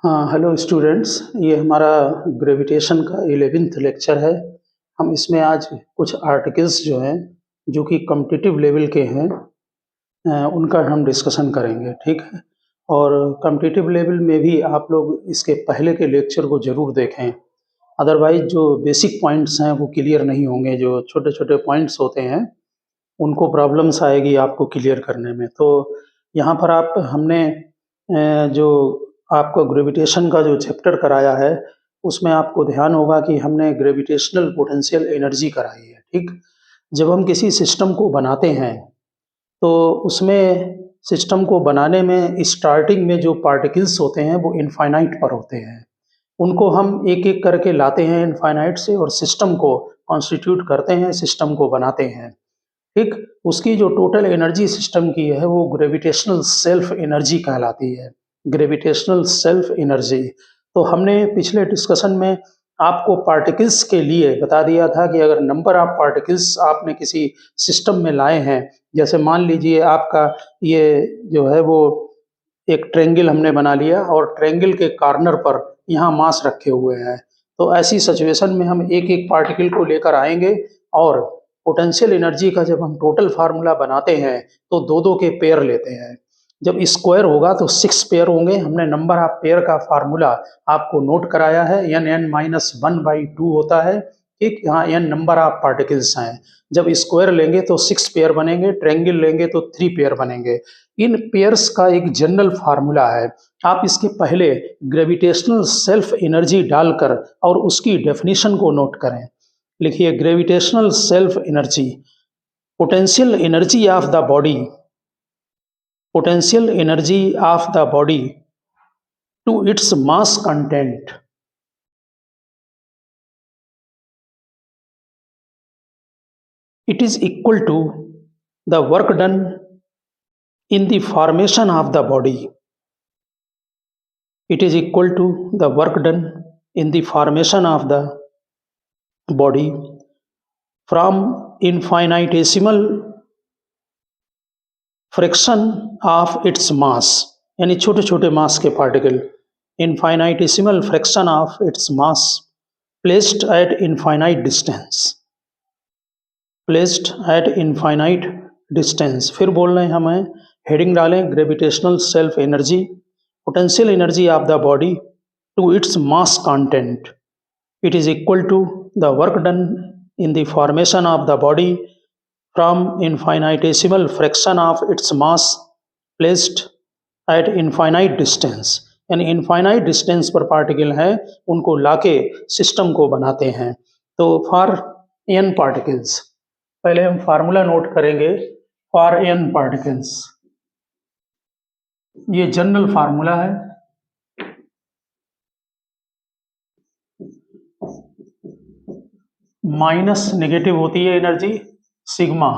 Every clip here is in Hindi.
हाँ, हेलो स्टूडेंट्स। ये हमारा ग्रेविटेशन का 11th लेक्चर है। हम इसमें आज कुछ आर्टिकल्स जो हैं, जो कि कॉम्पिटिटिव लेवल के हैं, उनका हम डिस्कशन करेंगे, ठीक है? और कॉम्पिटिटिव लेवल में भी आप लोग इसके पहले के लेक्चर को ज़रूर देखें, अदरवाइज़ जो बेसिक पॉइंट्स हैं वो क्लियर नहीं होंगे। जो छोटे-छोटे पॉइंट्स होते हैं, उनको प्रॉब्लम्स आएगी आपको क्लियर करने में। तो यहाँ पर हमने जो आपको ग्रेविटेशन का जो चैप्टर कराया है, उसमें आपको ध्यान होगा कि हमने ग्रेविटेशनल पोटेंशियल एनर्जी कराई है, ठीक? जब हम किसी सिस्टम को बनाते हैं, तो उसमें सिस्टम को बनाने में स्टार्टिंग में जो पार्टिकल्स होते हैं, वो इनफाइनाइट पर होते हैं। उनको हम एक-एक करके लाते हैं इनफाइनाइट से और सिस्टम को कॉन्स्टिट्यूट करते हैं, सिस्टम को बनाते हैं। ठीक, उसकी जो टोटल एनर्जी सिस्टम की है वो ग्रेविटेशनल सेल्फ एनर्जी कहलाती है। Gravitational self energy. तो हमने पिछले डिस्कशन में आपको पार्टिकल्स के लिए बता दिया था कि अगर नंबर ऑफ पार्टिकल्स आपने किसी सिस्टम में लाए हैं, जैसे मान लीजिए आपका ये जो है वो एक ट्रायंगल हमने बना लिया और ट्रायंगल के कॉर्नर पर यहाँ मास रखे हुए हैं। तो ऐसी सिचुएशन में हम एक-एक पार्टिकल को लेकर आएँगे और पोटेंशियल एनर्जी का जब हम टोटल फार्मूला बनाते हैं, तो 2-2 के पेयर लेते हैं। जब स्क्वायर होगा तो 6 पेयर होंगे। हमने नंबर ऑफ पेयर का फार्मूला आपको नोट कराया है, n(n-1/2) होता है, ठीक? यहाँ n नंबर ऑफ पार्टिकल्स हैं। जब स्क्वायर लेंगे तो 6 पेयर बनेंगे, ट्रायंगल लेंगे तो 3 पेयर बनेंगे। इन पेयर्स का एक जनरल फार्मूला है। आप इसके पहले ग्रेविटेशनल सेल्फ एनर्जी डालकर और उसकी डेफिनिशन को नोट करें। लिखिए gravitational self energy, potential energy of the body, potential energy of the body to its mass content. It is equal to the work done in the formation of the body. It is equal to the work done in the formation of the body from infinitesimal fraction of its mass, यानी छोटे छोटे मास के particle, infinitesimal fraction of its mass placed at infinite distance, placed at infinite distance. फिर बोल रहे हैं हमें, हेडिंग डालें gravitational self energy, potential energy of the body to its mass content. It is equal to the work done in the formation of the body from infinitesimal fraction of its mass placed at infinite distance, यानी इनफाइनाइट डिस्टेंस पर पार्टिकल है, उनको लाके सिस्टम को बनाते हैं। तो फॉर n पार्टिकल्स, पहले हम फार्मूला नोट करेंगे फॉर n पार्टिकल्स। ये जनरल फार्मूला है, माइनस नेगेटिव होती है एनर्जी सिग्मा।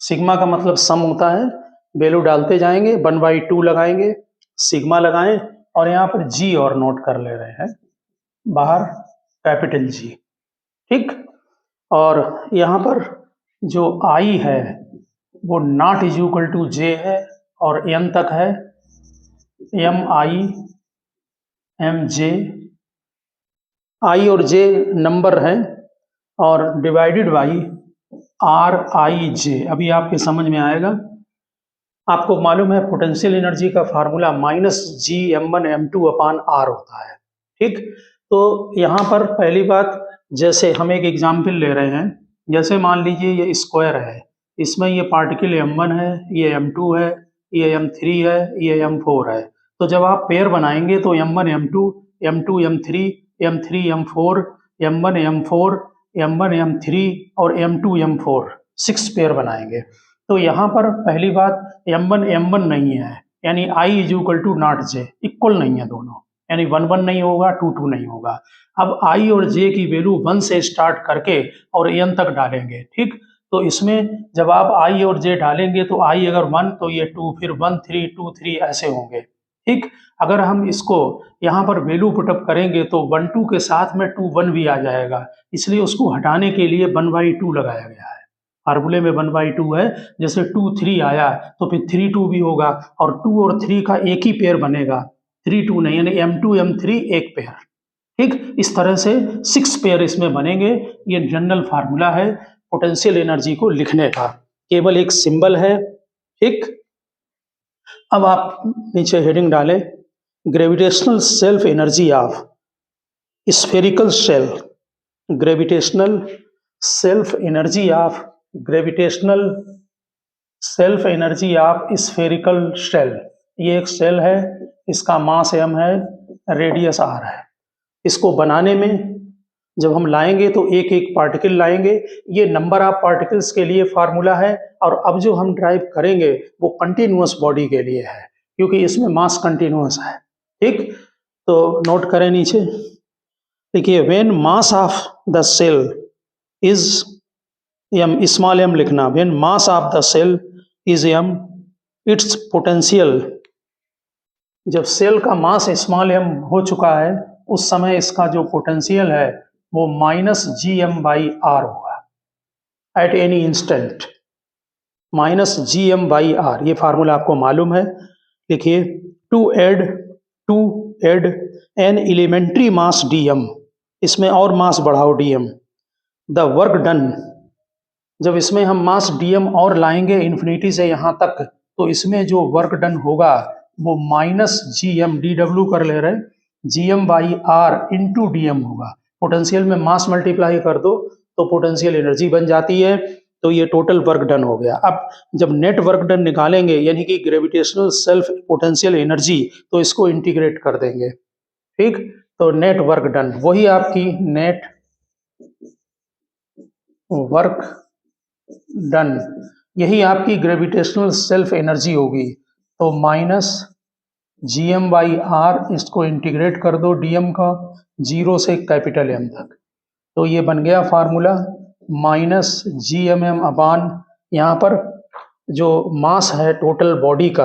सिग्मा का मतलब सम होता है, वैल्यू डालते जाएंगे, 1/2 लगाएंगे, सिग्मा लगाएं और यहाँ पर जी और नोट कर ले रहे हैं बाहर, कैपिटल जी, ठीक? और यहाँ पर जो आई है वो नॉट इज इक्वल टू जे है और एन तक है, MI MJ, आई और जे नंबर हैं और डिवाइडेड बाई RIJ। अभी आपके समझ में आएगा। आपको मालूम है पोटेंशियल एनर्जी का फार्मूला -Gm1m2/r होता है, ठीक? तो यहाँ पर पहली बात, जैसे हम एक एग्जाम्पल ले रहे हैं, जैसे मान लीजिए ये स्क्वायर है, इसमें ये पार्टिकल m1 है, ये m2 है, ये m3 है, ये m4 है। तो जब आप पेयर बनाएंगे तो m1 m2, m2 m3, m3 m4, m1 m4, m1 m3 और m2 m4, 6 पेयर बनाएंगे। तो यहाँ पर पहली बात, m1 m1 नहीं है, यानी I is equal to not J, इक्वल नहीं है दोनों, यानी 1 1 नहीं होगा, 2 2 नहीं होगा। अब I और J की वैल्यू 1 से स्टार्ट करके और n तक डालेंगे, ठीक? तो इसमें जब आप I और J डालेंगे तो I अगर 1 तो ये 2, फिर 1 3 2 3 ऐसे होंगे, ठीक? अगर हम इसको यहाँ पर वैल्यू पुटअप करेंगे तो 1 2 के साथ में 2 1 भी आ जाएगा, इसलिए उसको हटाने के लिए 1/2 लगाया गया है। फार्मूले में 1/2 है, जैसे 2 3 आया तो फिर 3 2 भी होगा और 2 और 3 का एक ही पेयर बनेगा, 3 2 नहीं, यानी M2 M3 एक पेयर। ठीक, इस तरह से 6 पेयर इसमें बनेंगे। ये जनरल फार्मूला है पोटेंशियल एनर्जी को लिखने का, केवल एक सिंबल है। ठीक, अब आप नीचे हेडिंग डालें, gravitational self energy of spherical shell, gravitational self energy of gravitational self energy of spherical shell. ये एक शेल है, इसका मास m है, रेडियस r है। इसको बनाने में जब हम लाएंगे तो एक एक पार्टिकल लाएंगे। ये नंबर ऑफ पार्टिकल्स के लिए फार्मूला है, और अब जो हम ड्राइव करेंगे वो कंटिन्यूअस बॉडी के लिए है, क्योंकि इसमें मास कंटिन्यूअस है। ठीक, तो नोट करें नीचे, देखिए, when mass of the shell is m, small m लिखना, when mass of the shell is m, its potential, जब सेल का मास स्मॉल m हो चुका है उस समय इसका जो पोटेंशियल है वो -gm/r होगा एट एनी इंस्टेंट, -gm/r। ये फार्मूला आपको मालूम है। लिखिए, to add an elementary mass dm, इसमें और मास बढ़ाओ dm, द वर्क डन, जब इसमें हम मास dm और लाएंगे इन्फिनिटी से यहाँ तक, तो इसमें जो वर्क डन होगा वो -gm, dw कर ले रहे, gm/r इंटू dm होगा। पोटेंशियल में मास मल्टीप्लाई कर दो तो पोटेंशियल एनर्जी बन जाती है। तो ये टोटल वर्क डन हो गया। अब जब नेट वर्क डन निकालेंगे, यानी कि ग्रेविटेशनल सेल्फ पोटेंशियल एनर्जी, तो इसको इंटीग्रेट कर देंगे। ठीक, तो नेट वर्क डन वही आपकी नेट वर्क डन, यही आपकी ग्रेविटेशनल सेल्फ एनर्जी होगी। तो -gm/r, इसको इंटीग्रेट कर दो dm का, 0 से कैपिटल M तक, तो ये बन गया फार्मूला -gmm अपान, यहाँ पर जो मास है टोटल बॉडी का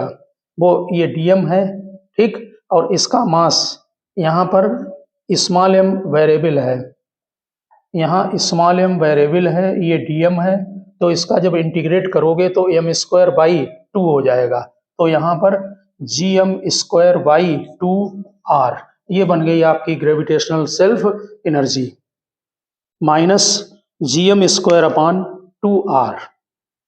वो ये dm है। ठीक, और इसका मास यहाँ पर स्मॉल m वेरिएबल है, यहाँ स्मॉल m वेरिएबल है, ये dm है, तो इसका जब इंटीग्रेट करोगे तो m²/2 हो जाएगा। तो यहाँ पर gm²/2r, ये बन गई आपकी ग्रेविटेशनल सेल्फ एनर्जी, -gm²/2r।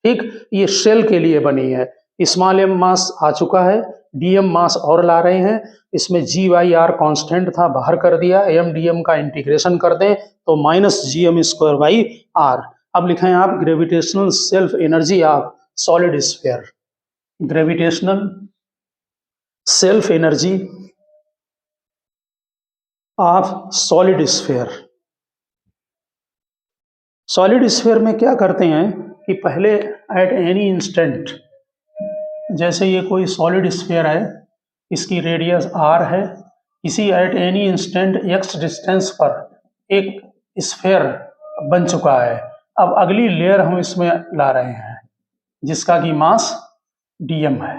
ठीक, ये शेल के लिए बनी है। स्मॉल m मास आ चुका है, dm मास और ला रहे हैं, इसमें g/r कांस्टेंट था, बाहर कर दिया, m dm का इंटीग्रेशन कर दें तो -gm²/r। अब लिखें आप gravitational self energy of solid sphere, gravitational self energy of solid sphere. Solid sphere में क्या करते हैं कि पहले एट एनी इंस्टेंट, जैसे ये कोई सॉलिड स्फीयर है, इसकी रेडियस r है, इसी eight any instant x distance पर एक स्फीयर बन चुका है। अब अगली लेयर हम इसमें ला रहे हैं जिसका कि मास dm है।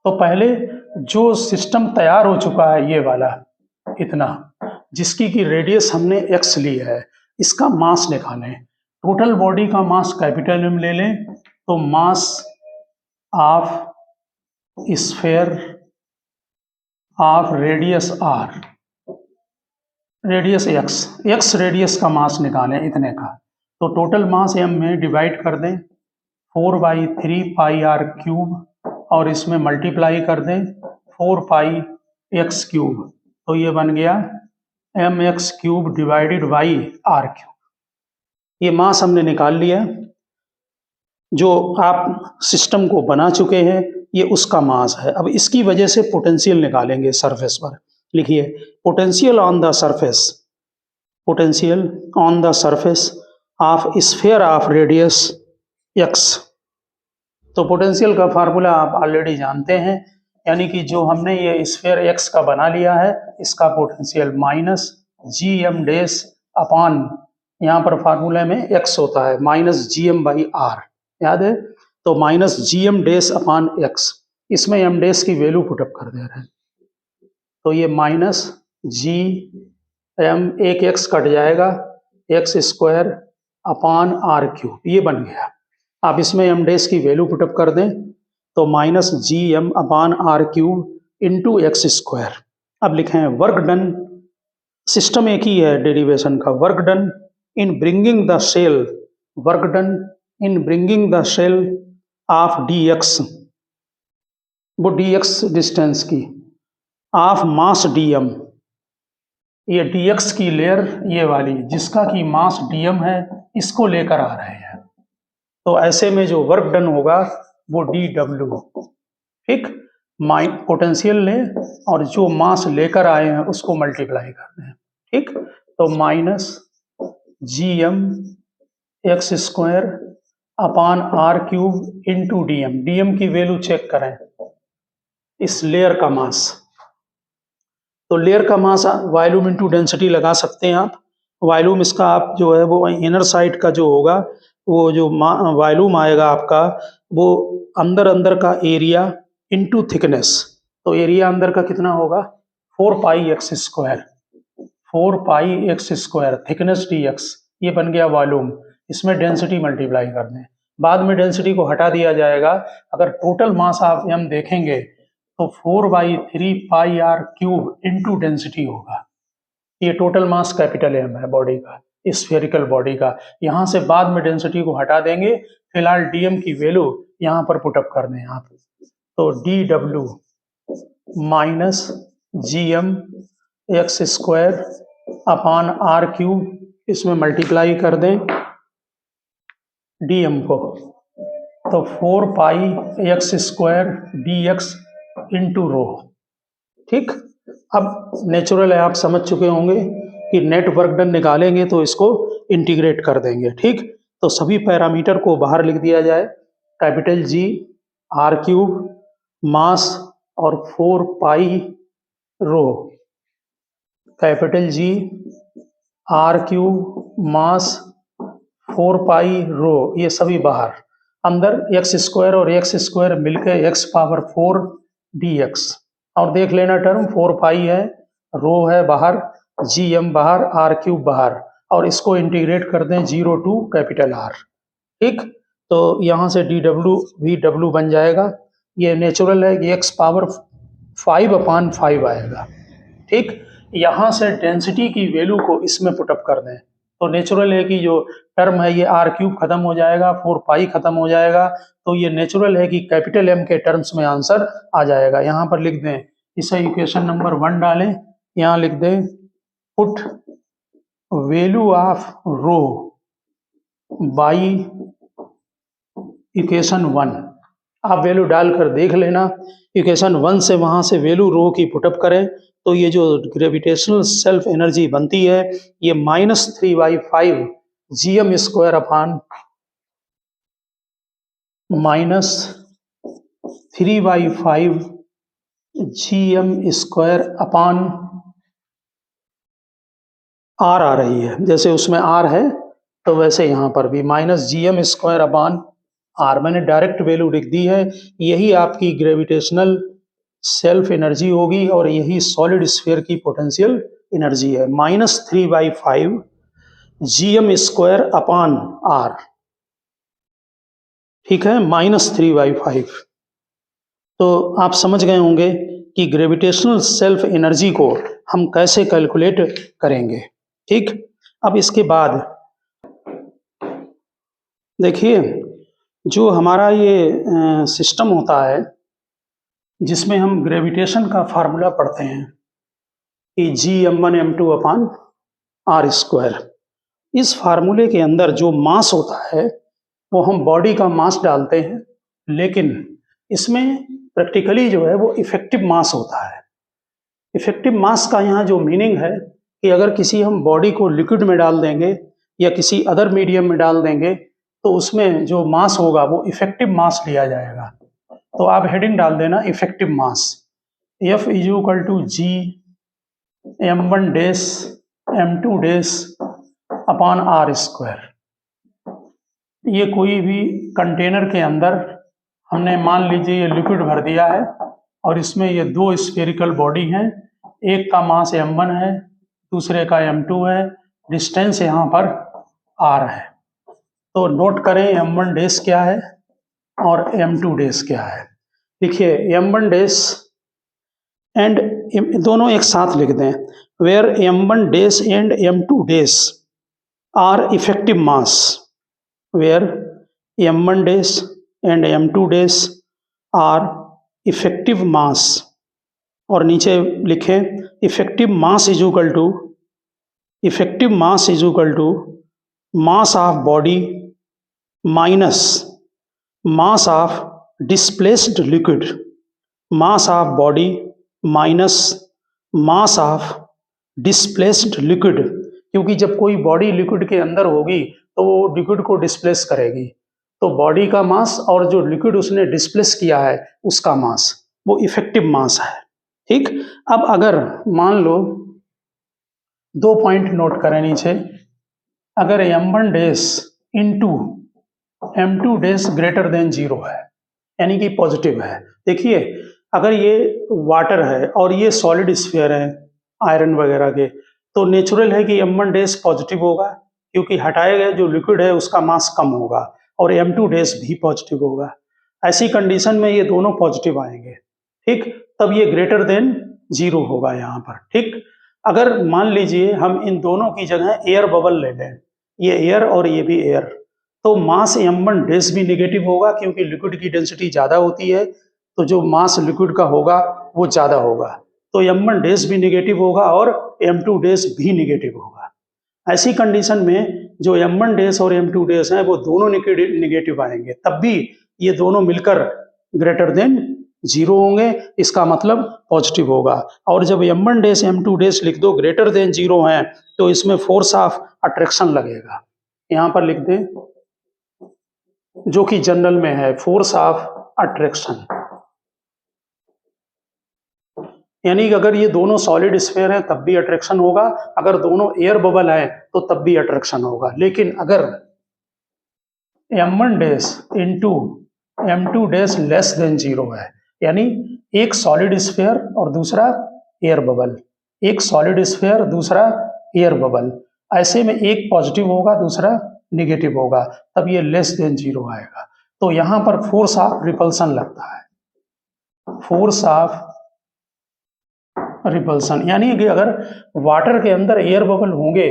तो पहले जो सिस्टम तैयार हो चुका है ये वाला, इतना, जिसकी की रेडियस हमने x ली है, इसका मास निकालें। टोटल बॉडी का मास कैपिटल M ले लें, तो mass of sphere of radius r, radius x radius का मास निकालें इतने का। तो टोटल मास m में डिवाइड कर दें 4/3πr3 और इसमें मल्टीप्लाई कर दें 4πx3, तो ये बन गया mx³ डिवाइडेड बाई r³। ये मास हमने निकाल लिया, जो आप सिस्टम को बना चुके हैं ये उसका मास है। अब इसकी वजह से पोटेंशियल निकालेंगे सरफेस पर। लिखिए, potential on the surface, potential on the surface of sphere of radius x। तो पोटेंशियल का फार्मूला आप ऑलरेडी जानते हैं, यानी कि जो हमने ये स्फीयर x का बना लिया है, इसका पोटेंशियल -gm' अपान, यहाँ पर फार्मूले में x होता है, -gm/r, याद है, तो -gm' अपान x, इसमें m' की वैल्यू पुटअप कर दे रहे हैं, तो ये -gm, एक x कट जाएगा, x² अपान r³, ये बन गया। आप इसमें m' की वैल्यू पुटअप कर दें तो -gm अपान r³ इंटू x²। अब लिखें वर्क डन, सिस्टम एक ही है डेरिवेशन का, work done in bringing the shell, work done in bringing the shell of D X, वो डी एक्स डिस्टेंस की, ऑफ मास डी एम, ये डी एक्स की लेयर ये वाली जिसका कि मास डी एम है, इसको लेकर आ रहे हैं। तो ऐसे में जो वर्क डन होगा वो डी डब्ल्यू, ठीक, पोटेंशियल लें और जो मास लेकर आए हैं उसको मल्टीप्लाई कर दें, ठीक। तो minus G M X square upon R cube into D M, D M की वैल्यू चेक करें, इस लेयर का मास, तो लेयर का मास वॉल्यूम इंटू डेंसिटी लगा सकते हैं आप। वॉल्यूम इसका आप जो है वो इनर साइड का जो होगा वो जो वॉल्यूम आएगा आपका वो अंदर अंदर का एरिया इंटू थिकनेस, तो एरिया अंदर का कितना होगा 4 pi X square, 4 pi X square, thickness D X, ये बन गया वॉल्यूम। इसमें डेंसिटी मल्टीप्लाई कर दें, बाद में डेंसिटी को हटा दिया जाएगा। अगर टोटल मास आप हम देखेंगे तो 4/3 पाई आर क्यूब इंटू डेंसिटी होगा। ये टोटल मास कैपिटल एम है बॉडी का, स्फेरिकल बॉडी का। यहाँ से बाद में डेंसिटी को हटा देंगे, फिलहाल डीएम की वैल्यू यहाँ पर पुटअप कर दें आप, तो D W minus G M X square upon R cube, इसमें मल्टीप्लाई कर दें डीएम को, तो 4 pi X square D X into rho, ठीक। अब नेचुरल है, आप समझ चुके होंगे कि नेट वर्क डन निकालेंगे तो इसको इंटीग्रेट कर देंगे, ठीक। तो सभी पैरामीटर को बाहर लिख दिया जाए, कैपिटल जी आर क्यूब मास और 4 पाई रो, कैपिटल जी आर क्यूब मास 4 पाई रो, ये सभी बाहर, अंदर एक्स स्क्वायर और एक्स स्क्वायर मिलकर एक्स पावर 4 डी एक्स, और देख लेना टर्म 4 पाई है, रो है बाहर, जी एम बाहर, आर क्यूब बाहर, और इसको इंटीग्रेट कर दें 0 टू कैपिटल आर, ठीक। तो यहाँ से डी डब्ल्यू वी डब्ल्यू बन जाएगा, ये नेचुरल है कि एक्स पावर 5/5 आएगा, ठीक। यहाँ से डेंसिटी की वैल्यू को इसमें पुटअप कर दें, तो नेचुरल है कि जो टर्म है ये आर क्यूब खत्म हो जाएगा, 4 पाई खत्म हो जाएगा, तो ये नेचुरल है कि कैपिटल एम के टर्म्स में आंसर आ जाएगा। यहाँ पर लिख दें, इसे इक्वेशन नंबर 1 डालें, यहाँ लिख दें put value of rho by equation 1, आप वैल्यू डालकर देख लेना, इक्वेशन 1 से वहाँ से वैल्यू रो की पुटअप करें, तो ये जो ग्रेविटेशनल सेल्फ एनर्जी बनती है ये -3/5 G M square upon -3/5 G M square upon R आ रही है, जैसे उसमें आर है तो वैसे यहाँ पर भी -GM स्क्वायर अपान आर, मैंने डायरेक्ट वैल्यू लिख दी है। यही आपकी ग्रेविटेशनल सेल्फ एनर्जी होगी और यही सॉलिड स्फीयर की पोटेंशियल एनर्जी है, -3/5 GM स्क्वायर अपान आर, ठीक है, -3/5। तो आप समझ गए होंगे कि ग्रेविटेशनल सेल्फ एनर्जी को हम कैसे कैलकुलेट करेंगे, ठीक। अब इसके बाद देखिए, जो हमारा ये सिस्टम होता है जिसमें हम ग्रेविटेशन का फार्मूला पढ़ते हैं कि Gm1m2 अपान आर स्क्वायर, इस फार्मूले के अंदर जो मास होता है वो हम बॉडी का मास डालते हैं, लेकिन इसमें प्रैक्टिकली जो है वो इफेक्टिव मास होता है। इफेक्टिव मास का यहाँ जो मीनिंग है कि अगर किसी हम बॉडी को लिक्विड में डाल देंगे या किसी अदर मीडियम में डाल देंगे तो उसमें जो मास होगा वो इफेक्टिव मास लिया जाएगा। तो आप हेडिंग डाल देना effective mass, F = G m1 dash m2 dash upon R square. ये कोई भी कंटेनर के अंदर हमने मान लीजिए ये लिक्विड भर दिया है और इसमें ये 2 स्फेरिकल बॉडी हैं, एक का मास m1 है, दूसरे का m2 है, डिस्टेंस यहाँ पर r है। तो नोट करें m1 डैश क्या है और m2 डैश क्या है। देखिए m1 डैश एंड दोनों एक साथ लिख दें, where m1 days and m2 days are effective mass, where m1 days and m2 days are effective mass, और नीचे लिखें effective mass is equal to mass of body minus mass of displaced liquid, mass of body minus mass of displaced liquid, क्योंकि जब कोई बॉडी लिक्विड के अंदर होगी तो वो लिक्विड को डिस्प्लेस करेगी, तो बॉडी का मास और जो लिक्विड उसने डिस्प्लेस किया है उसका मास, वो इफेक्टिव मास है। ठीक, अब अगर मान लो 2 पॉइंट नोट करें नीचे, अगर m1 days into m2 days greater than 0 है, यानी कि पॉजिटिव है। देखिए अगर ये वाटर है और ये सॉलिड स्फीयर है आयरन वगैरह के, तो नेचुरल है कि m1 डेज पॉजिटिव होगा, क्योंकि हटाए गए जो लिक्विड है उसका मास कम होगा, और m2 डेज भी पॉजिटिव होगा। ऐसी कंडीशन में ये दोनों पॉजिटिव आएंगे। ठीक, तब ये ग्रेटर देन 0 होगा यहाँ पर। ठीक, अगर मान लीजिए हम इन दोनों की जगह एयर बबल ले लें, ये एयर और ये भी एयर, तो मास m1 डेज भी निगेटिव होगा, क्योंकि लिक्विड की डेंसिटी ज़्यादा होती है, तो जो मास लिक्विड का होगा वो ज़्यादा होगा, तो m1 डेज भी निगेटिव होगा और m2 डेज भी निगेटिव होगा। ऐसी कंडीशन में जो m1 डेज और m2 डेज हैं वो दोनों निगेटिव आएंगे, तब भी ये दोनों मिलकर ग्रेटर देन 0 होंगे, इसका मतलब पॉजिटिव होगा। और जब m1 डेज m2 डेज लिख दो ग्रेटर देन 0 हैं, तो इसमें फोर्स ऑफ अट्रैक्शन लगेगा, यहाँ पर लिख दें, जो कि जनरल में है फोर्स ऑफ अट्रैक्शन, यानी कि अगर ये दोनों सॉलिड स्फीयर हैं तब भी अट्रैक्शन होगा, अगर दोनों एयर बबल हैं तो तब भी अट्रैक्शन होगा। लेकिन अगर m1 days into m2 days less than 0 है, यानी एक सॉलिड स्फीयर और दूसरा एयर बबल, एक सॉलिड स्फीयर दूसरा एयर बबल, ऐसे में एक पॉजिटिव होगा दूसरा निगेटिव होगा, तब ये लेस देन 0 आएगा। तो यहाँ पर फोर्स ऑफ रिपल्सन लगता है, फोर्स ऑफ रिपल्सन, यानी कि अगर वाटर के अंदर एयर बबल होंगे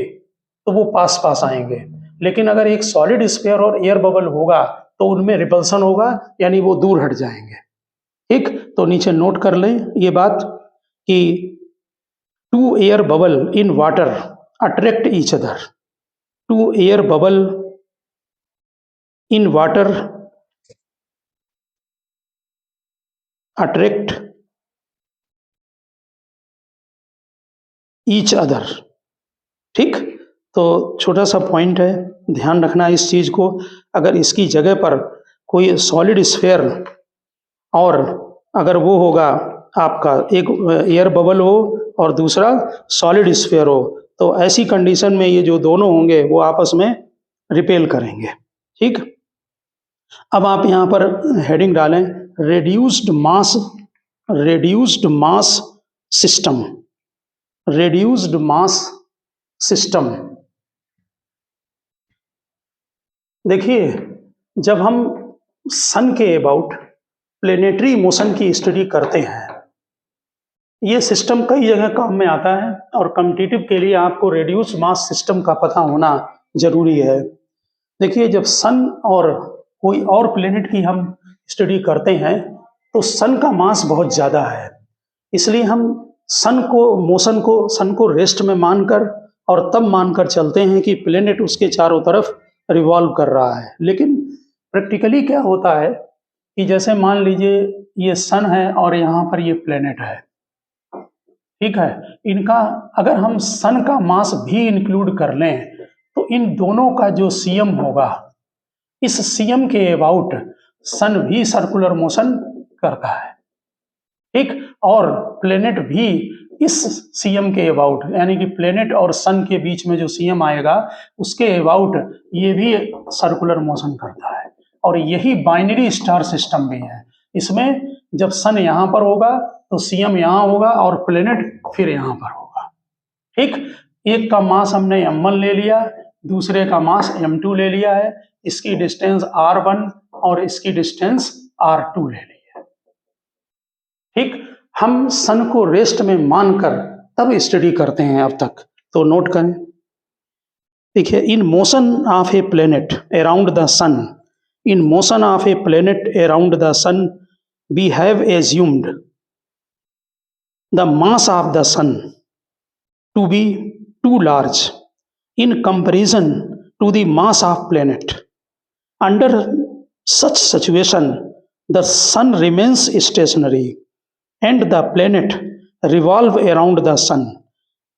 तो वो पास पास आएंगे, लेकिन अगर एक सॉलिड स्फीयर और एयर बबल होगा तो उनमें रिपल्सन होगा, यानी वो दूर हट जाएंगे। ठीक, तो नीचे नोट कर लें ये बात कि 2 air bubble in water attract each other, 2 air bubble in water attract each other. ठीक, तो छोटा सा पॉइंट है, ध्यान रखना इस चीज को। अगर इसकी जगह पर कोई सॉलिड स्फीयर और अगर वो होगा आपका एक एयर बबल हो और दूसरा सॉलिड स्फीयर हो, तो ऐसी कंडीशन में ये जो दोनों होंगे वो आपस में रिपेल करेंगे। ठीक, अब आप यहाँ पर हेडिंग डालें reduced mass system, reduced mass system. देखिए जब हम सन के अबाउट प्लेनेटरी मोशन की स्टडी करते हैं, ये सिस्टम कई जगह काम में आता है, और कॉम्पिटिटिव के लिए आपको रेड्यूस्ड मास सिस्टम का पता होना जरूरी है। देखिए जब सन और कोई और प्लेनेट की हम स्टडी करते हैं तो सन का मास बहुत ज़्यादा है, इसलिए हम सन को रेस्ट में मानकर और तब मानकर चलते हैं कि प्लेनेट उसके चारों तरफ रिवॉल्व कर रहा है। लेकिन प्रैक्टिकली क्या होता है कि जैसे मान लीजिए ये सन है और यहाँ पर ये प्लेनेट है, ठीक है, इनका अगर हम सन का मास भी इंक्लूड कर लें तो इन दोनों का जो सीएम होगा, इस सीएम के अबाउट सन भी सर्कुलर मोशन करता है। ठीक, और प्लेनेट भी इस सीएम के अबाउट, यानी कि प्लेनेट और सन के बीच में जो सीएम आएगा उसके अबाउट ये भी सर्कुलर मोशन करता है, और यही बाइनरी स्टार सिस्टम भी है। इसमें जब सन यहाँ पर होगा तो सीएम यहाँ होगा और प्लेनेट फिर यहाँ पर होगा। ठीक, एक का मास हमने m1 ले लिया, दूसरे का मास m2 ले लिया है, इसकी डिस्टेंस r1 और इसकी डिस्टेंस r2 ले ली है। ठीक, हम सन को रेस्ट में मानकर तब स्टडी करते हैं अब तक, तो नोट करें। देखिए, in motion of a planet around the sun, in motion of a planet around the sun we have assumed the mass of the sun to be too large in comparison to the mass of planet. Under such situation, the sun remains stationary and the planet revolve around the sun.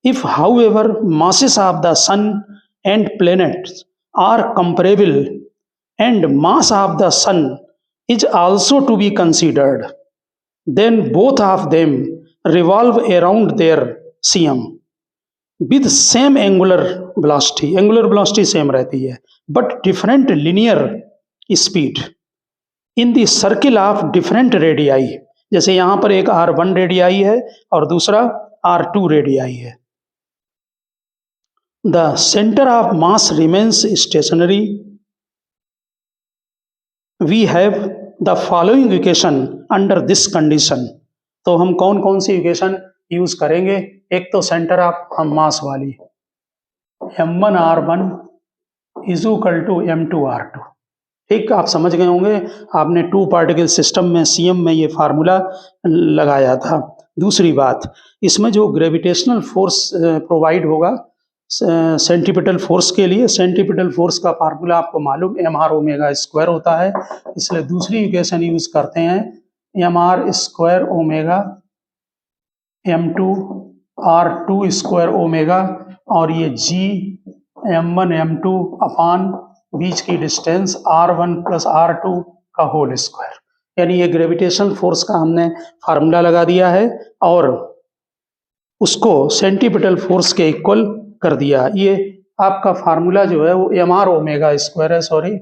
If, however, masses of the sun and planets are comparable and mass of the sun is also to be considered, then both of them revolve around their CM with same angular velocity same रहती है, but different linear speed in the circle of different radii. जैसे यहाँ पर एक r1 रेडियाई है और दूसरा r2 रेडियाई है। The center of mass remains stationary. We have the following equation under this condition. तो हम कौन कौन सी इक्वेशन यूज करेंगे? एक तो सेंटर ऑफ मास वाली, m1r1 is equal to m2r2। ठीक, आप समझ गए होंगे, आपने टू पार्टिकल सिस्टम में CM में ये फार्मूला लगाया था। दूसरी बात, इसमें जो ग्रेविटेशनल फोर्स प्रोवाइड होगा सेंटीपिटल फोर्स के लिए, सेंटीपिटल फोर्स का फार्मूला आपको मालूम mr ओमेगा स्क्वायर होता है, इसलिए दूसरी इक्वेशन यूज करते हैं mr square omega m2 r2 square omega, और ये g m1 m2 अपान बीच की डिस्टेंस r1 प्लस r2 का होल स्क्वायर। यानी ये ग्रेविटेशनल फोर्स का हमने फार्मूला लगा दिया है और उसको सेंटीपिटल फोर्स के इक्वल कर दिया। ये आपका फार्मूला जो है वो mr ओमेगा स्क्वायर है, सॉरी,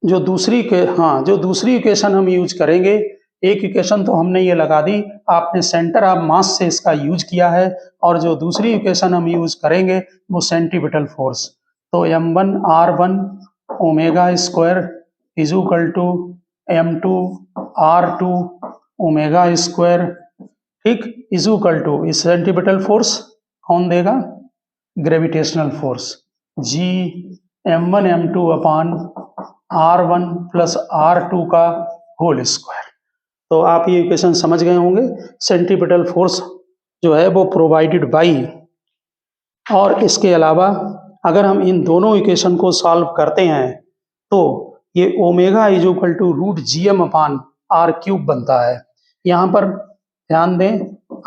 जो दूसरी इक्वेशन हम यूज करेंगे, एक इक्वेशन तो हमने ये लगा दी, आपने सेंटर ऑफ मास से इसका यूज किया है, और जो दूसरी इक्वेशन हम यूज करेंगे वो सेंटीपिटल फोर्स। तो m1 r1 omega square is equal to m2 r2 omega square, ठीक, इज इक्वल टू इस सेंटीपिटल फोर्स कौन देगा? Gravitational force g m1 m2 upon r1 plus r2 का होल स्क्वायर। तो आप ये इक्वेशन समझ गए होंगे। सेंटीपिटल फोर्स जो है वो प्रोवाइडेड बाई, और इसके अलावा अगर हम इन दोनों इक्वेशन को सॉल्व करते हैं तो ये omega is equal to root GM upon r cube बनता है। यहाँ पर ध्यान दें,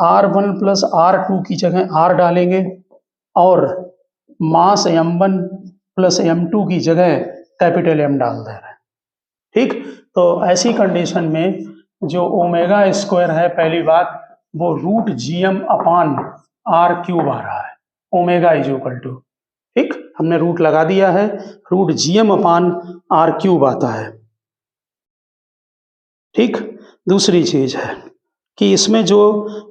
r1 प्लस r2 की जगह r डालेंगे और मास m1 प्लस m2 की जगह कैपिटल M डाल दे रहे हैं। ठीक, तो ऐसी कंडीशन में जो ओमेगा स्क्वायर है, पहली बात वो root GM upon r cube आ रहा है, ओमेगा इज इक्वल टू, ठीक, हमने रूट लगा दिया है, root GM upon r cube आता है। ठीक, दूसरी चीज है कि इसमें जो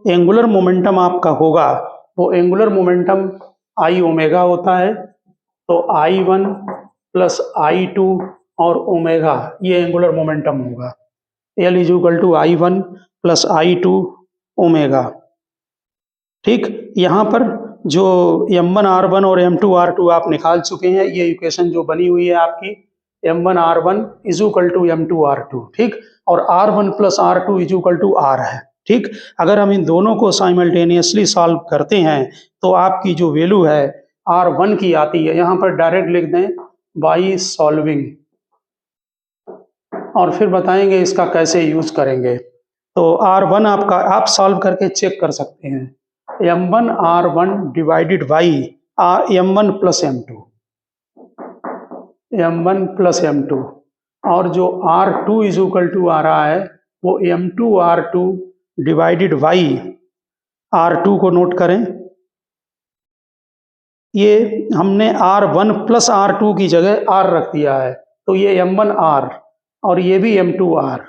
एंगुलर मोमेंटम आपका होगा वो एंगुलर मोमेंटम I ओमेगा होता है, तो I1 प्लस I2 और ओमेगा ये एंगुलर मोमेंटम होगा। L is equal to I1 plus I2 omega. ठीक, यहाँ पर जो m1 r1 और m2 r2 आप निकाल चुके हैं, ये इक्वेशन जो बनी हुई है आपकी m1 r1 is equal to m2 r2, ठीक, और r1 plus r2 is equal to r है। ठीक, अगर हम इन दोनों को साइमल्टेनियसली सॉल्व करते हैं तो आपकी जो वैल्यू है r1 की आती है, यहाँ पर डायरेक्ट लिख दें बाई सॉल्विंग, और फिर बताएंगे इसका कैसे यूज करेंगे। तो r1 आपका आप सॉल्व करके चेक कर सकते हैं, m1 r1 divided by m1 plus m2, m1 plus m2, और जो r2 इज इक्वल टू आ रहा है वो m2 r2 divided by r2 को नोट करें, ये हमने r1 प्लस r2 की जगह r रख दिया है, तो ये m1 r और ये भी m2 r।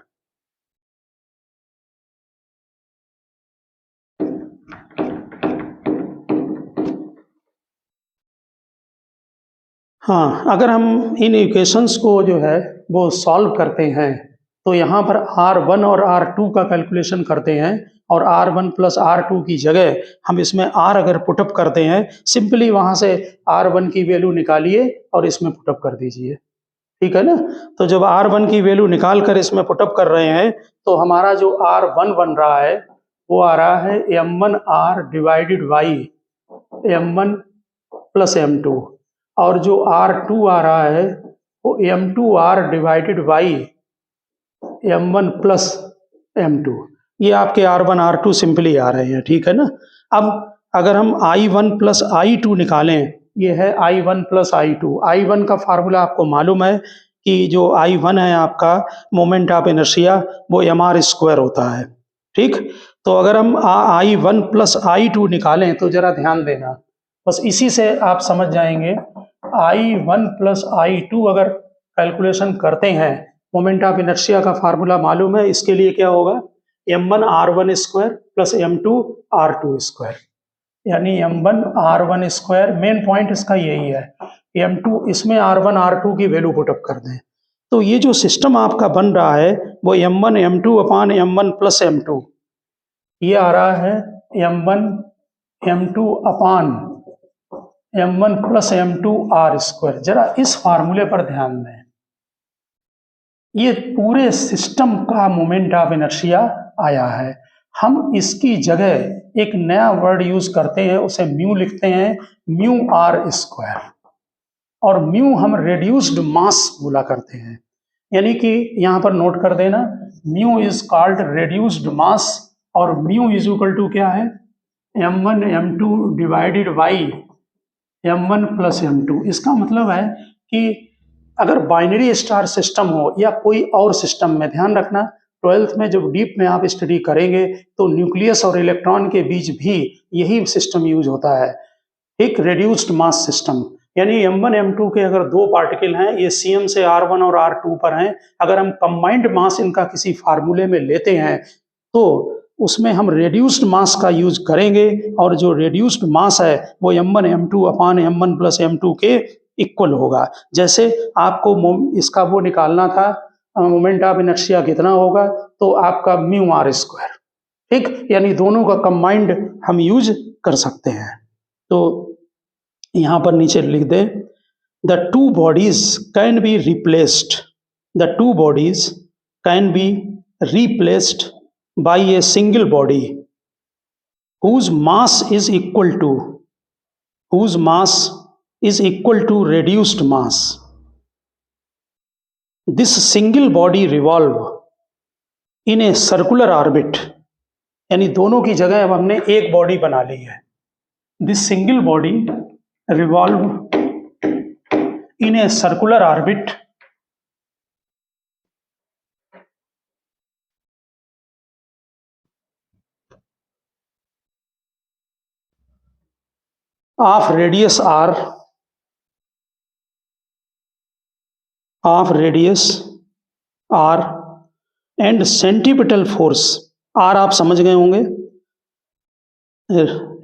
हाँ, अगर हम इन इक्वेशंस को जो है वो सॉल्व करते हैं तो यहाँ पर R1 और R2 का कैलकुलेशन करते हैं और R1 प्लस R2 की जगह हम इसमें R अगर पुटअप करते हैं, सिंपली वहाँ से R1 की वैल्यू निकालिए और इसमें पुटअप कर दीजिए, ठीक है ना? तो जब R1 की वैल्यू निकाल कर इसमें पुटअप कर रहे हैं तो हमारा जो R1 बन रहा है वो आ रहा है M1R divided by M1 plus M2 और जो R2 आ रहा है वो M2R divided by M1 plus M2। ये आपके R1 R2 सिंपली आ रहे हैं, ठीक है ना? अब अगर हम I1 प्लस I2 निकालें, ये है I1 प्लस I2। I1 का फार्मूला आपको मालूम है कि जो I1 है आपका मोमेंट ऑफ इनर्शिया वो mr स्क्वायर होता है, ठीक? तो अगर हम I1 प्लस I2 निकालें तो जरा ध्यान देना, बस इसी से आप समझ जाएंगे। I1 प्लस I2 अगर कैलकुलेशन करते हैं, मोमेंट ऑफ इनर्शिया का फार्मूला मालूम है, इसके लिए क्या होगा M1 R1 square plus M2 R2 square, यानी M1 R1 square. Main point इसका यही है, M2 इसमें R1 R2 की वैल्यू पुटअप कर दें तो ये जो सिस्टम आपका बन रहा है वो M1 M2 अपान M1 प्लस M2, ये आ रहा है M1 M2 अपान M1 plus M2 R square. जरा इस फार्मूले पर ध्यान दें, ये पूरे सिस्टम का मोमेंट ऑफ इनर्शिया आया है। हम इसकी जगह एक नया वर्ड यूज करते हैं, उसे म्यू लिखते हैं, म्यू आर स्क्वायर, और म्यू हम रेड्यूस्ड मास बोला करते हैं, यानी कि यहाँ पर नोट कर देना, म्यू इज कॉल्ड रेड्यूस्ड मास और म्यू इज इक्वल टू क्या है M1 M2 divided by M1 plus M2। इसका मतलब है कि अगर बाइनरी स्टार सिस्टम हो या कोई और सिस्टम में, ध्यान रखना 12th में जब डीप में आप स्टडी करेंगे तो न्यूक्लियस और इलेक्ट्रॉन के बीच भी यही सिस्टम यूज होता है, एक रेड्यूस्ड मास सिस्टम। यानी M1 M2 के अगर दो पार्टिकल हैं, ये CM से R1 और R2 पर हैं, अगर हम कंबाइंड मास इनका किसी फार्मूले में लेते हैं तो उसमें हम रेड्यूस्ड मास का यूज करेंगे और जो रेड्यूस्ड मास है वो M1 M2 अपान M1 प्लस M2 के इक्वल होगा। जैसे आपको इसका वो निकालना था, मोमेंट ऑफ इनर्शिया कितना होगा, तो आपका म्यू आर स्क्वायर, ठीक? यानी दोनों का कंबाइंड हम यूज कर सकते हैं। तो यहाँ पर नीचे लिख दे, the two bodies can be replaced, the two bodies can be replaced by a single body whose mass is equal to whose mass is equal to reduced mass. This single body revolve in a circular orbit, यानी दोनों की जगह अब हमने एक बॉडी बना ली है। This single body revolve in a circular orbit of radius r, and centripetal force r आप समझ गए होंगे,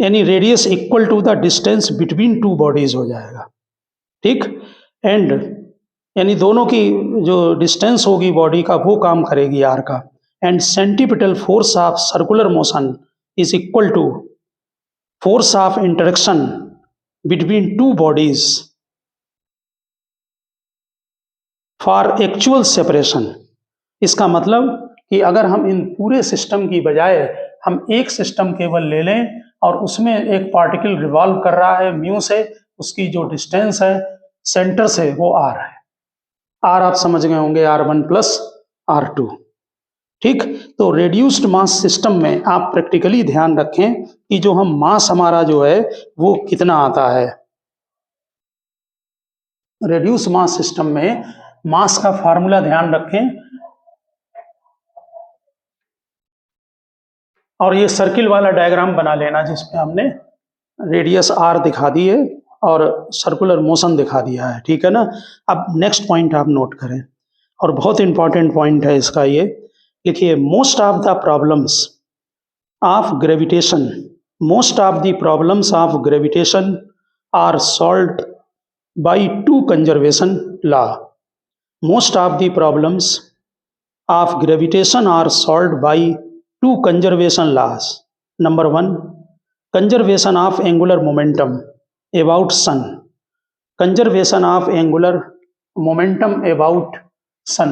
यानी radius equal to the distance between two bodies हो जाएगा, ठीक? एंड यानी दोनों की जो डिस्टेंस होगी बॉडी का वो काम करेगी आर का। And centripetal force of circular motion is equal to force of interaction between two bodies for actual separation. इसका मतलब कि अगर हम इन पूरे सिस्टम की बजाय हम एक सिस्टम केवल ले लें और उसमें एक पार्टिकल रिवॉल्व कर रहा है म्यू से, उसकी जो डिस्टेंस है सेंटर से वो आर है, आर आप समझ गए होंगे, R1 प्लस R2, ठीक? तो रेड्यूस्ड मास सिस्टम में आप प्रैक्टिकली ध्यान रखें कि जो हम मास हमारा जो है वो कितना आता है। रेड्यूस्ड मास सिस्टम में मास का फार्मूला ध्यान रखें, और ये सर्किल वाला डायग्राम बना लेना जिसमें हमने रेडियस r दिखा दी है और सर्कुलर मोशन दिखा दिया है, ठीक है ना? अब नेक्स्ट पॉइंट आप नोट करें, और बहुत इंपॉर्टेंट पॉइंट है इसका, ये लिखिए, most of the problems of gravitation, most of the problems of gravitation are solved by two conservation law. Most of the problems of gravitation are solved by two conservation laws. Number one, conservation of angular momentum about sun. Conservation of angular momentum about sun.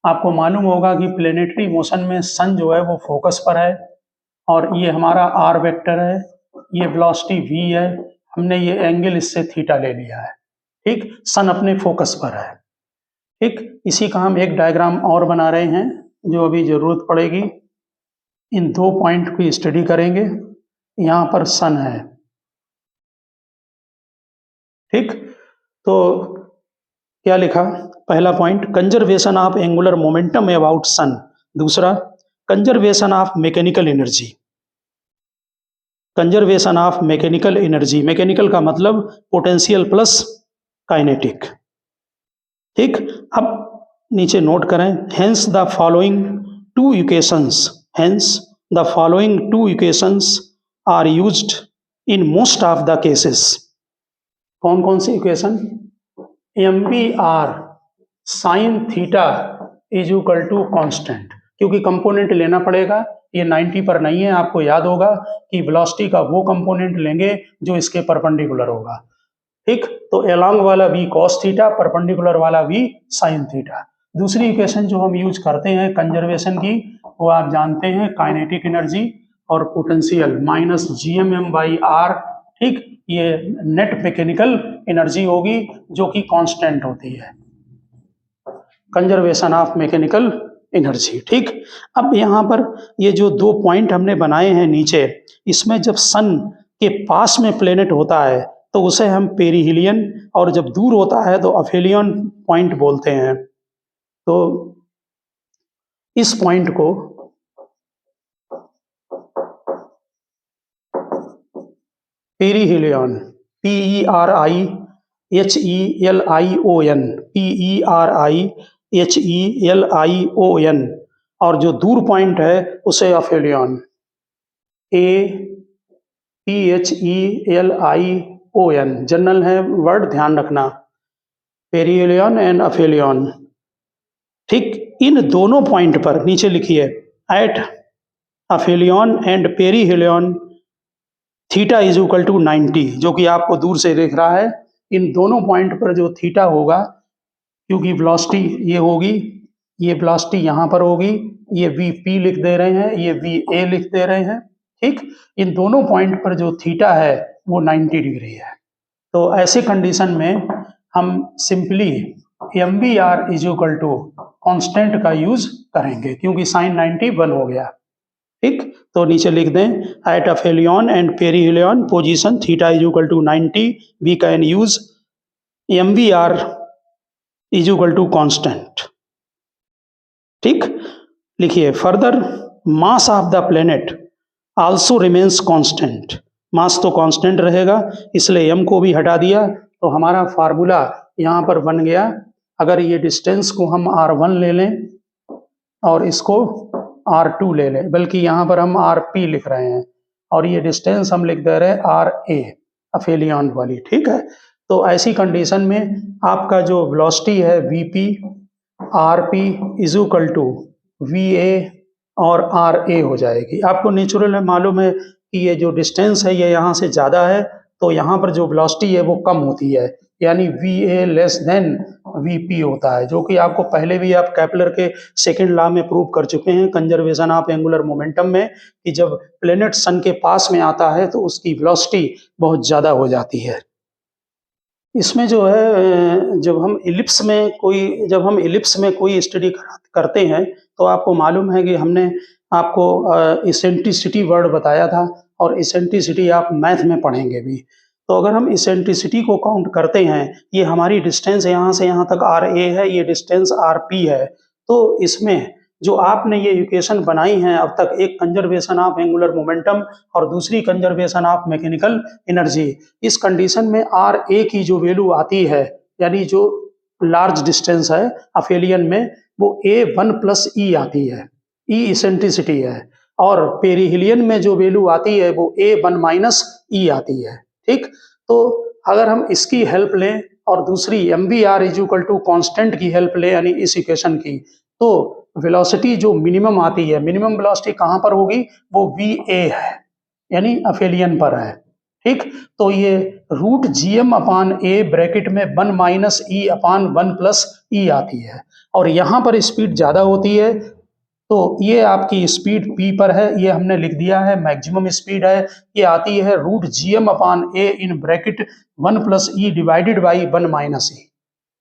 आपको मालूम होगा कि प्लेनेटरी मोशन में सन जो है वो फोकस पर है और ये हमारा आर वेक्टर है, ये वेलोसिटी वी है, हमने ये एंगल इससे थीटा ले लिया है। ठीक, सन अपने फोकस पर है। ठीक, इसी का हम एक डायग्राम और बना रहे हैं जो अभी जरूरत पड़ेगी। इन दो पॉइंट की स्टडी करेंगे। यहाँ पर सन है। ठीक, तो क्या लिखा? पहला point conservation of angular momentum about sun. दूसरा, conservation of mechanical energy. Conservation of mechanical energy, mechanical का मतलब पोटेंशियल प्लस काइनेटिक। ठीक, अब नीचे नोट करें, hence the following two equations, hence the following two equations are used in most of the cases. कौन कौन सी equation? M B R sine theta is equal to constant, क्योंकि कंपोनेंट लेना पड़ेगा, ये 90 पर नहीं है। आपको याद होगा कि वेलोसिटी का वो कंपोनेंट लेंगे जो इसके परपेंडिकुलर होगा। ठीक, तो अलोंग वाला v cos थीटा, परपेंडिकुलर वाला v sin थीटा। दूसरी इक्वेशन जो हम यूज करते हैं कंजर्वेशन की, वो आप जानते हैं काइनेटिक एनर्जी और पोटेंशियल माइनस GMM/r। ठीक, ये नेट मैकेनिकल एनर्जी होगी जो कि कांस्टेंट होती है, कंजर्वेशन ऑफ मैकेनिकल एनर्जी। ठीक, अब यहाँ पर ये जो दो पॉइंट हमने बनाए हैं नीचे, इसमें जब सन के पास में प्लेनेट होता है तो उसे हम पेरिहिलियन, और जब दूर होता है तो अफेलियन पॉइंट बोलते हैं। तो इस पॉइंट को पेरिहिलियन, PERIHELION, PERIHELION, और जो दूर पॉइंट है उसे अफेलियन, APHELION। जनरल है वर्ड, ध्यान रखना, पेरिहिलियन एंड अफेलियन। ठीक, इन दोनों पॉइंट पर नीचे लिखिए, at aphelion and perihelion theta is equal to 90, जो कि आपको दूर से दिख रहा है। इन दोनों पॉइंट पर जो थीटा होगा, क्योंकि वेलोसिटी ये होगी, ये वेलोसिटी यहाँ पर होगी, ये VP लिख दे रहे हैं, ये VA लिख दे रहे हैं। ठीक, इन दोनों पॉइंट पर जो थीटा है वो 90 डिग्री है। तो ऐसे कंडीशन में हम simply MBR is equal to constant का यूज करेंगे, क्योंकि साइन 90 1 हो गया। ठीक, तो नीचे लिख दें, at aphelion and perihelion position theta is equal to 90, we can use MBR is equal to constant. ठीक, लिखिए, further mass of the planet also remains constant. Mass तो कांस्टेंट रहेगा, इसलिए m को भी हटा दिया, तो हमारा फार्मूला यहाँ पर बन गया। अगर ये डिस्टेंस को हम r1 ले लें और इसको R2 ले लें, बल्कि यहाँ पर हम RP लिख रहे हैं, और ये डिस्टेंस हम लिख दे रहे हैं RA, अफेलियन वाली। ठीक है, तो ऐसी कंडीशन में आपका जो वेलोसिटी है VP RP is equal to VA और RA हो जाएगी। आपको नेचुरल मालूम है कि ये जो डिस्टेंस है ये यहाँ से ज़्यादा है, तो यहाँ पर जो वेलोसिटी है वो कम होती है, यानी VA लेस देन VP होता है, जो कि आपको पहले भी आप केपलर के सेकंड लॉ में प्रूव कर चुके हैं कंजर्वेशन ऑफ एंगुलर मोमेंटम में, कि जब प्लेनेट सन के पास में आता है तो उसकी वेलोसिटी बहुत ज़्यादा हो जाती है। इसमें जो है, जब हम इलिप्स में कोई स्टडी करते हैं तो आपको मालूम है कि हमने आपको इसेंट्रिसिटी वर्ड बताया था, और इसेंट्रिसिटी आप मैथ में पढ़ेंगे भी। तो अगर हम इसेंट्रिसिटी को काउंट करते हैं, ये हमारी डिस्टेंस यहाँ से यहाँ तक RA है, ये डिस्टेंस RP है, तो इसमें जो आपने ये इक्वेशन बनाई हैं अब तक, एक कंजर्वेशन ऑफ एंगुलर मोमेंटम और दूसरी कंजर्वेशन ऑफ मैकेनिकल एनर्जी, इस कंडीशन में RA की जो वैल्यू आती है, यानी जो लार्ज डिस्टेंस है अफेलियन में, वो A1 प्लस E आती है, E इसेंट्रिसिटी है, और पेरिहिलियन में जो वैल्यू आती है वो A1 माइनस E आती है। ठीक, तो अगर हम इसकी हेल्प लें और दूसरी mvr is equal to constant की हेल्प लें, यानी इस इक्वेशन की, तो वेलोसिटी जो मिनिमम आती है, मिनिमम वेलोसिटी कहाँ पर होगी, वो va है, यानी अफेलियन पर है। ठीक, तो ये root gm upon a bracket में 1 माइनस ई अपान 1 प्लस ई आती है, और यहाँ पर स्पीड ज़्यादा होती है, तो ये आपकी स्पीड p पर है, ये हमने लिख दिया है, मैक्सिमम स्पीड है, ये आती है root gm upon a in bracket 1 plus E divided by 1 minus E.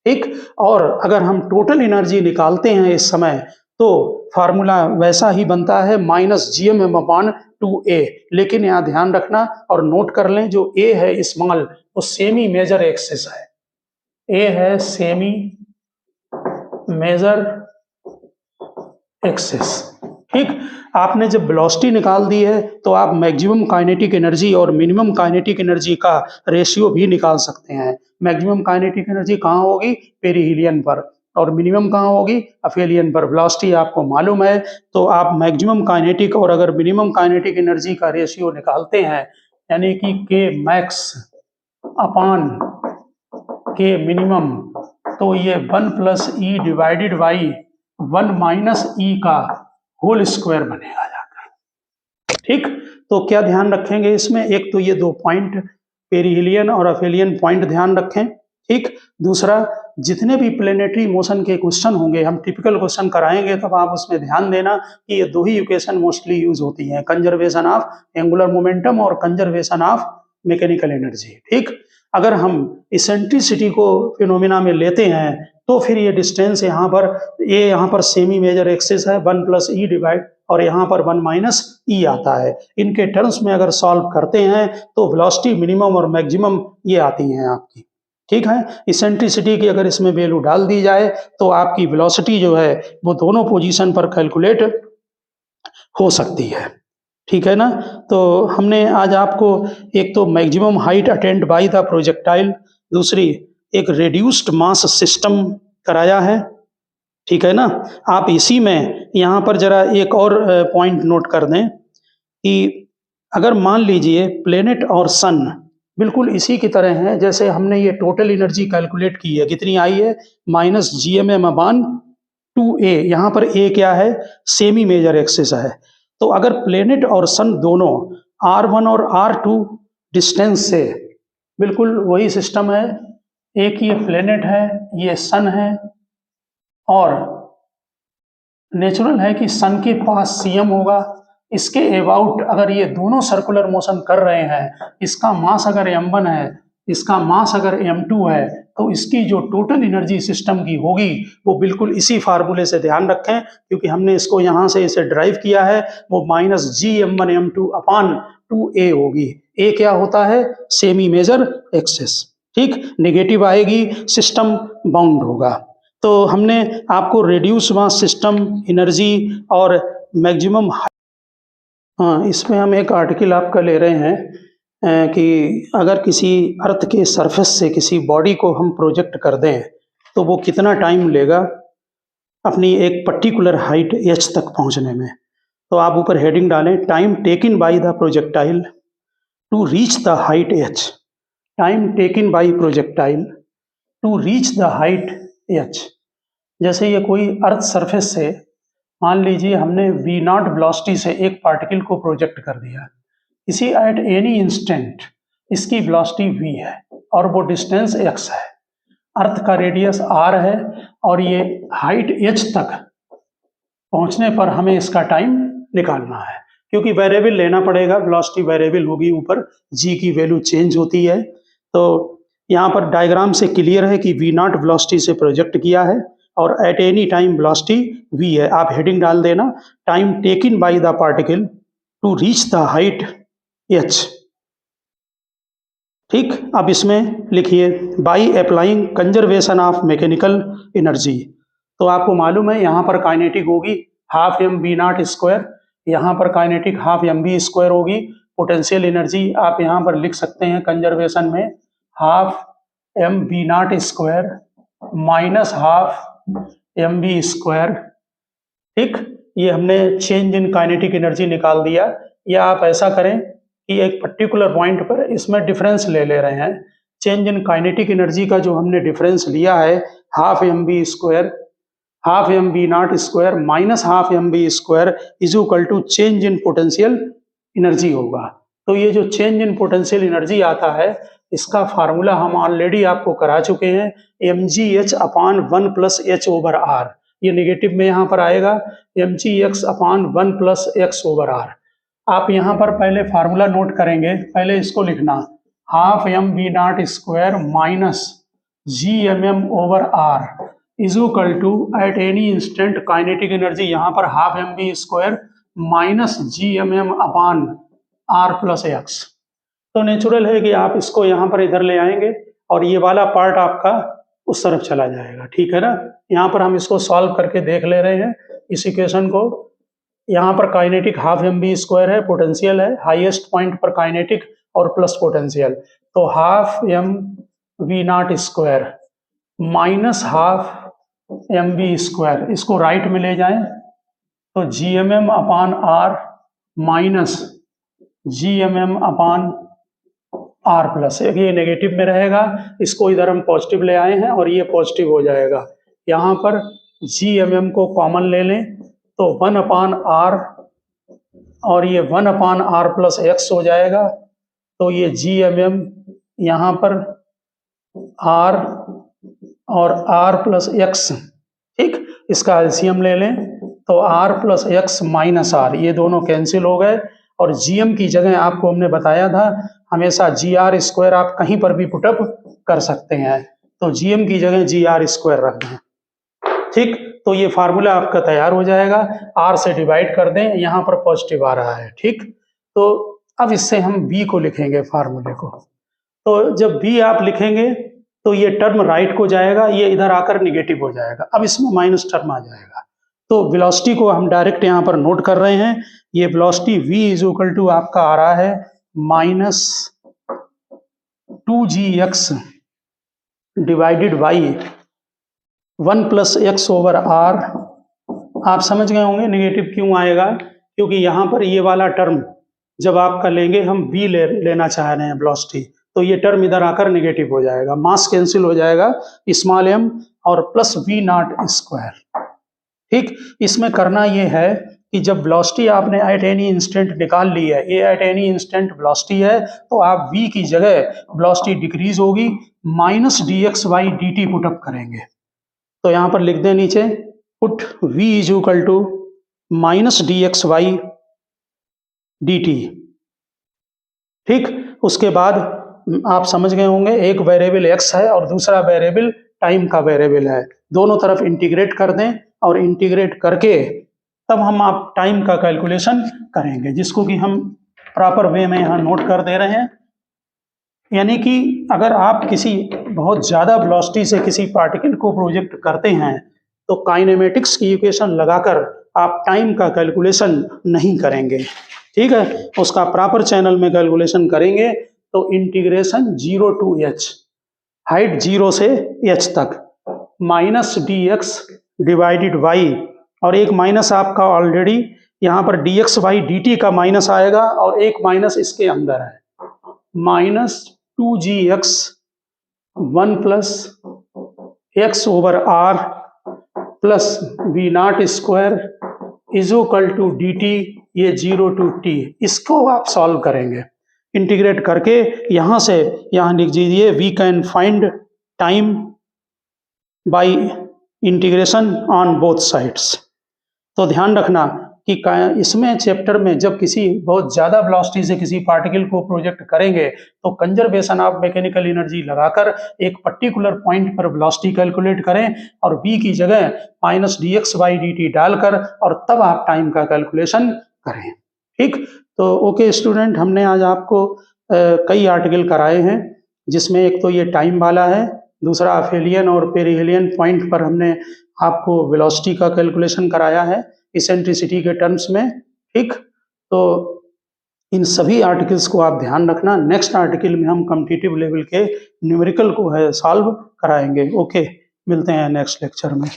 ठीक, और अगर हम टोटल एनर्जी निकालते हैं इस समय, तो फार्मूला वैसा ही बनता है -gmm अपान 2a, लेकिन यहाँ ध्यान रखना और नोट कर लें, जो a है स्मॉल, वो सेमी मेजर एक्सिस है, a है सेमी मेजर एक्सिस। ठीक, आपने जब वेलोसिटी निकाल दी है, तो आप मैक्सिमम काइनेटिक एनर्जी और मिनिमम काइनेटिक एनर्जी का रेशियो भी निकाल सकते हैं। मैक्सिमम काइनेटिक एनर्जी कहाँ होगी, पेरिहीलियन पर, और मिनिमम कहाँ होगी, अफेलियन पर। वेलोसिटी आपको मालूम है, तो आप मैक्सिमम काइनेटिक और अगर मिनिमम काइनेटिक एनर्जी का रेशियो निकालते हैं, यानी कि के मैक्स अपान के मिनिमम, तो ये 1 plus E divided by 1 minus E का होल स्क्वायर बनेगा जाकर। ठीक, तो क्या ध्यान रखेंगे इसमें, एक तो ये दो पॉइंट पेरिहीलियन और अफेलियन पॉइंट ध्यान रखें। ठीक, दूसरा, जितने भी प्लेनेटरी मोशन के क्वेश्चन होंगे, हम टिपिकल क्वेश्चन कराएंगे, तब आप उसमें ध्यान देना कि ये दो ही इक्वेशन मोस्टली यूज होती हैं, कंजर्वेशन ऑफ एंगुलर मोमेंटम और कंजर्वेशन ऑफ मैकेनिकल एनर्जी। ठीक, अगर हम इसेंट्रिसिटी को फिनोमिना में लेते हैं, तो फिर ये डिस्टेंस यहाँ पर, ये यहाँ पर सेमी मेजर एक्सिस है, 1 प्लस ई डिवाइड, और यहाँ पर 1 माइनस ई आता है। इनके टर्म्स में अगर सॉल्व करते हैं, तो वेलोसिटी मिनिमम और मैक्सिमम ये आती हैं आपकी। ठीक है, इसेंट्रिसिटी की अगर इसमें वैल्यू डाल दी जाए, तो आपकी वेलोसिटी जो है वो दोनों पोजीशन पर कैलकुलेट हो सकती है। ठीक है ना, तो हमने आज आपको एक तो maximum height attend bye the projectile, दूसरी एक रेड्यूस्ड मास सिस्टम कराया है। ठीक है ना, आप इसी में यहाँ पर जरा एक और पॉइंट नोट कर दें कि अगर मान लीजिए प्लेनेट और सन बिल्कुल इसी की तरह हैं, जैसे हमने ये टोटल एनर्जी कैलकुलेट की है, कितनी आई है, -gmm अपान 2a, यहाँ पर a क्या है, सेमी मेजर एक्सिस है। तो अगर प्लेनेट और सन दोनों r1 और r2 डिस्टेंस से, बिल्कुल वही सिस्टम है, एक ये प्लेनेट है, ये सन है, और नेचुरल है कि सन के पास cm होगा, इसके अबाउट अगर ये दोनों सर्कुलर मोशन कर रहे हैं, इसका मास अगर m1 है, इसका मास अगर m2 है, तो इसकी जो टोटल एनर्जी सिस्टम की होगी, वो बिल्कुल इसी फार्मूले से, ध्यान रखें क्योंकि हमने इसको यहाँ से इसे ड्राइव किया है, वो -gm1m2 अपान 2a होगी। a क्या होता है, सेमी मेजर एक्सिस। ठीक, नेगेटिव आएगी, सिस्टम बाउंड होगा। तो हमने आपको रेड्यूस मास सिस्टम, एनर्जी और मैक्सिमम, हाँ, इसमें हम एक आर्टिकल आपका ले रहे हैं कि अगर किसी अर्थ के सरफेस से किसी बॉडी को हम प्रोजेक्ट कर दें, तो वो कितना टाइम लेगा अपनी एक पर्टिकुलर हाइट h तक पहुंचने में। तो आप ऊपर हेडिंग डालें, time taken by the projectile to reach the height h, time taken by projectile to reach the height h। जैसे ये कोई अर्थ सरफेस से, मान लीजिए हमने v0 वेलोसिटी से एक पार्टिकल को प्रोजेक्ट कर दिया, इसी एट एनी इंस्टेंट इसकी वेलोसिटी v है और वो डिस्टेंस x है, अर्थ का रेडियस r है, और ये हाइट h तक पहुंचने पर हमें इसका टाइम निकालना है, क्योंकि वेरिएबल लेना पड़ेगा, वेलोसिटी वेरिएबल होगी, ऊपर g की वैल्यू चेंज होती है। तो यहाँ पर डायग्राम से क्लियर है कि v0 वेलोसिटी से प्रोजेक्ट किया है और at any time velocity v है। आप हेडिंग डाल देना, time taken by the particle to reach the height h। ठीक, अब इसमें लिखिए, by applying conservation of mechanical energy. तो आपको मालूम है यहाँ पर काइनेटिक होगी हाफ mv0 स्क्वायर, यहाँ पर काइनेटिक हाफ mv स्क्वायर होगी। पोटेंशियल एनर्जी आप यहाँ पर लिख सकते हैं कंजर्वेशन में, half mv0 square minus half mv square. ठीक, ये हमने चेंज इन काइनेटिक एनर्जी निकाल दिया। या आप ऐसा करें कि एक पर्टिकुलर पॉइंट पर इसमें डिफरेंस ले ले रहे हैं। चेंज इन काइनेटिक एनर्जी का जो हमने डिफरेंस लिया है half M B naught square minus half M B square is equal to change in potential energy होगा। तो ये जो चेंज इन पोटेंशियल एनर्जी आता है इसका फार्मूला हम ऑलरेडी आपको करा चुके हैं, mgh upon 1 plus H over R. ये नेगेटिव में यहाँ पर आएगा mgx upon 1 plus X over R. आप यहाँ पर पहले फार्मूला नोट करेंगे, पहले इसको लिखना half M B naught square minus G M M over R is equal to at any instant kinetic energy, यहाँ पर half M B square minus G M M upon R plus X. तो नेचुरल है कि आप इसको यहाँ पर इधर ले आएंगे और ये वाला पार्ट आपका उस तरफ चला जाएगा, ठीक है ना। यहाँ पर हम इसको सॉल्व करके देख ले रहे हैं इस इक्वेशन को। यहाँ पर kinetic half M B square है, पोटेंशियल है, हाईएस्ट पॉइंट पर काइनेटिक और प्लस पोटेंशियल। तो half M V naught square minus half M B square, इसको राइट में ले जाएं तो G M M upon R minus G M M upon R plus, ये नेगेटिव में रहेगा, इसको इधर हम पॉजिटिव ले आए हैं और ये पॉजिटिव हो जाएगा। यहाँ पर जी एम एम को कॉमन ले लें तो 1 अपान आर और ये 1 अपान आर प्लस एक्स हो जाएगा। तो ये जी एम एम यहाँ पर आर और आर प्लस एक्स, ठीक, इसका एलसीएम ले लें तो R plus X minus R, ये दोनों कैंसिल हो गए और जीएम की जगह आपको हमने बताया था हमेशा जी आर स्क्वायर आप कहीं पर भी पुटअप कर सकते हैं, तो जीएम की जगह जी आर स्क्वायर रख दें, ठीक। तो ये फार्मूला आपका तैयार हो जाएगा, आर से डिवाइड कर दें, यहाँ पर पॉजिटिव आ रहा है, ठीक। तो अब इससे हम बी को लिखेंगे फार्मूले को। तो जब बी आप लिखेंगे तो ये टर्म राइट को जाएगा, ये इधर आकर निगेटिव हो जाएगा, अब इसमें माइनस टर्म आ जाएगा। तो वेलोसिटी को हम डायरेक्ट यहाँ पर नोट कर रहे हैं, ये velocity v is equal to आपका आ रहा है minus 2gx divided by 1 plus X over R. आप समझ गए होंगे नेगेटिव क्यों आएगा, क्योंकि यहाँ पर ये वाला टर्म जब आपका लेंगे हम v लेना चाह रहे हैं वेलोसिटी, तो ये टर्म इधर आकर नेगेटिव हो जाएगा, मास कैंसिल हो जाएगा स्मॉल m और प्लस v नॉट स्क्वायर, ठीक। इसमें करना ये है कि जब वेलोसिटी आपने एट एनी इंस्टेंट निकाल ली है, ये एट एनी इंस्टेंट वेलोसिटी है, तो आप v की जगह वेलोसिटी डिक्रीज होगी minus D X by D T put up करेंगे। तो यहाँ पर लिख दें नीचे put v is equal to minus D X by D T, ठीक। उसके बाद आप समझ गए होंगे एक वेरिएबल x है और दूसरा वेरिएबल टाइम का वेरिएबल है, दोनों तरफ इंटीग्रेट कर दें और इंटीग्रेट करके तब हम आप टाइम का कैलकुलेशन करेंगे, जिसको कि हम प्रॉपर वे में यहाँ नोट कर दे रहे हैं। यानी कि अगर आप किसी बहुत ज़्यादा वेलोसिटी से किसी पार्टिकल को प्रोजेक्ट करते हैं तो काइनेमेटिक्स की इक्वेशन लगाकर आप टाइम का कैलकुलेशन नहीं करेंगे, ठीक है। उसका प्रॉपर चैनल में कैलकुलेशन करेंगे तो इंटीग्रेशन 0 टू h, हाइट 0 से h तक minus D X divided by, और एक माइनस आपका ऑलरेडी यहाँ पर D X by D T का माइनस आएगा और एक माइनस इसके अंदर है, minus 2gx 1 plus X over R plus V naught square is equal to D T, ये 0 टू t, इसको आप सॉल्व करेंगे इंटीग्रेट करके। यहाँ से यहाँ लिख दीजिए we can find time by integration on both sides. तो ध्यान रखना कि इसमें चैप्टर में जब किसी बहुत ज़्यादा वेलोसिटी से किसी पार्टिकल को प्रोजेक्ट करेंगे तो कंजर्वेशन ऑफ मैकेनिकल एनर्जी लगाकर एक पर्टिकुलर पॉइंट पर वेलोसिटी कैलकुलेट करें और v की जगह minus D X by D T डालकर और तब आप टाइम का कैलकुलेशन करें, ठीक। तो ओके स्टूडेंट, हमने आज आपको कई आर्टिकल कराए हैं, जिसमें एक तो ये टाइम वाला है, दूसरा अफेलियन और पेरिहेलियन पॉइंट पर हमने आपको वेलोसिटी का कैलकुलेशन कराया है इसेंट्रिसिटी के टर्म्स में, ठीक। तो इन सभी आर्टिकल्स को आप ध्यान रखना, नेक्स्ट आर्टिकल में हम कॉम्पिटिटिव लेवल के न्यूमेरिकल को है सॉल्व कराएंगे। ओके, मिलते हैं नेक्स्ट लेक्चर में।